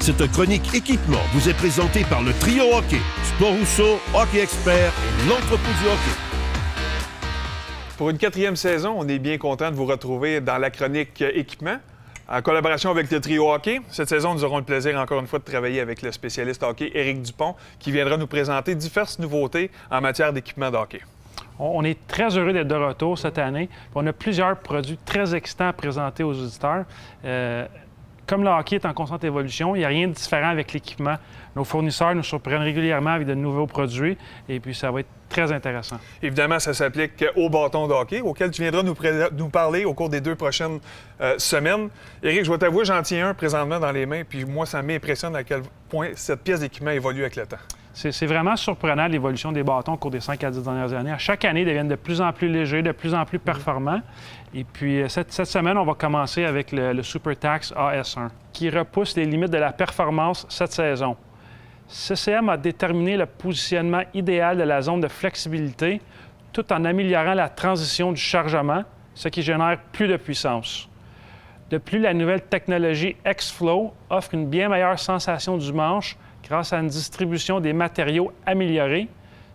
Cette chronique équipement vous est présentée par le Trio Hockey, Sport Rousseau, Hockey Expert et l'entrepôt du hockey. Pour une 4e saison, on est bien content de vous retrouver dans la chronique équipement. En collaboration avec le Trio Hockey, cette saison, nous aurons le plaisir encore une fois de travailler avec le spécialiste hockey Éric Dupont, qui viendra nous présenter diverses nouveautés en matière d'équipement de hockey. On est très heureux d'être de retour cette année. On a plusieurs produits très excitants à présenter aux auditeurs. Comme le hockey est en constante évolution, il n'y a rien de différent avec l'équipement. Nos fournisseurs nous surprennent régulièrement avec de nouveaux produits et puis ça va être très intéressant. Évidemment, ça s'applique au bâton de hockey, auquel tu viendras nous parler au cours des 2 prochaines semaines. Éric, je vais t'avouer, j'en tiens un présentement dans les mains, puis moi, ça m'impressionne à quel point cette pièce d'équipement évolue avec le temps. C'est vraiment surprenant l'évolution des bâtons au cours des 5 à 10 dernières années. À chaque année, ils deviennent de plus en plus légers, de plus en plus performants. Et puis, cette semaine, on va commencer avec le SuperTax AS1, qui repousse les limites de la performance cette saison. CCM a déterminé le positionnement idéal de la zone de flexibilité tout en améliorant la transition du chargement, ce qui génère plus de puissance. De plus, la nouvelle technologie X-Flow offre une bien meilleure sensation du manche grâce à une distribution des matériaux améliorée,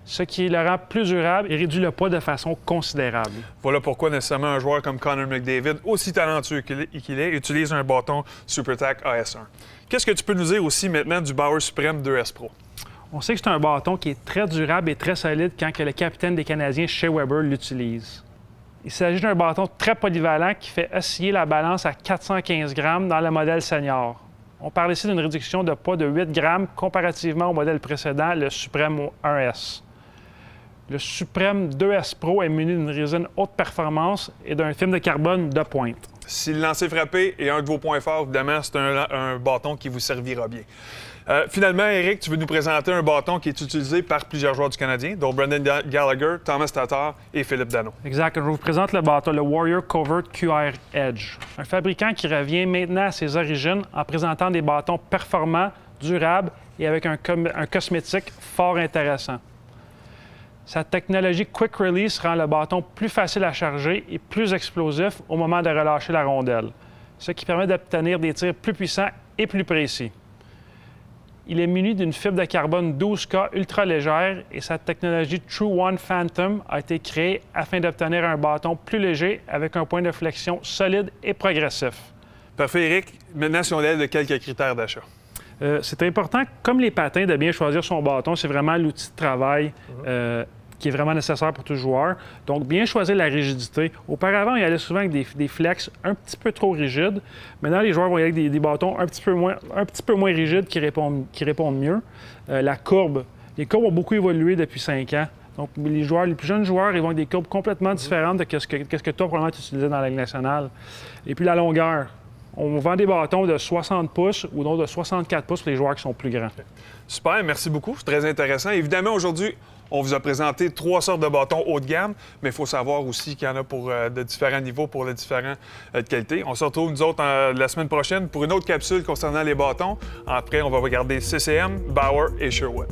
ce qui le rend plus durable et réduit le poids de façon considérable. Voilà pourquoi nécessairement un joueur comme Connor McDavid, aussi talentueux qu'il est, utilise un bâton SuperTac AS1. Qu'est-ce que tu peux nous dire aussi maintenant du Bauer Supreme 2S Pro? On sait que c'est un bâton qui est très durable et très solide quand que le capitaine des Canadiens, Shea Weber, l'utilise. Il s'agit d'un bâton très polyvalent qui fait osciller la balance à 415 grammes dans le modèle senior. On parle ici d'une réduction de poids de 8 grammes comparativement au modèle précédent, le Supreme 1S. Le Supreme 2S Pro est muni d'une résine haute performance et d'un film de carbone de pointe. Si le lancer frappé est un de vos points forts, évidemment, c'est un bâton qui vous servira bien. Finalement, Éric, tu veux nous présenter un bâton qui est utilisé par plusieurs joueurs du Canadien, dont Brendan Gallagher, Thomas Tatar et Philippe Danault. Exact. Je vous présente le bâton, le Warrior Covert QR Edge. Un fabricant qui revient maintenant à ses origines en présentant des bâtons performants, durables et avec un cosmétique fort intéressant. Sa technologie Quick Release rend le bâton plus facile à charger et plus explosif au moment de relâcher la rondelle, ce qui permet d'obtenir des tirs plus puissants et plus précis. Il est muni d'une fibre de carbone 12K ultra légère et sa technologie True One Phantom a été créée afin d'obtenir un bâton plus léger avec un point de flexion solide et progressif. Parfait, Éric. Maintenant, si on lève de quelques critères d'achat. C'est important, comme les patins, de bien choisir son bâton. C'est vraiment l'outil de travail qui est vraiment nécessaire pour tout joueur. Donc, bien choisir la rigidité. Auparavant, il y allait souvent avec des flex un petit peu trop rigides. Maintenant, les joueurs vont y aller avec des bâtons un petit peu moins rigides qui répondent mieux. La courbe. Les courbes ont beaucoup évolué depuis 5 ans. Donc, les plus jeunes joueurs, ils vont avec des courbes complètement différentes de ce que toi, probablement, tu utilisais dans la Ligue nationale. Et puis, la longueur. On vend des bâtons de 60 pouces ou d'autres de 64 pouces pour les joueurs qui sont plus grands. Super, merci beaucoup. C'est très intéressant. Évidemment, aujourd'hui, on vous a présenté 3 sortes de bâtons haut de gamme, mais il faut savoir aussi qu'il y en a pour de différents niveaux, pour les différentes qualités. On se retrouve, nous autres, la semaine prochaine pour une autre capsule concernant les bâtons. Après, on va regarder CCM, Bauer et Sherwood.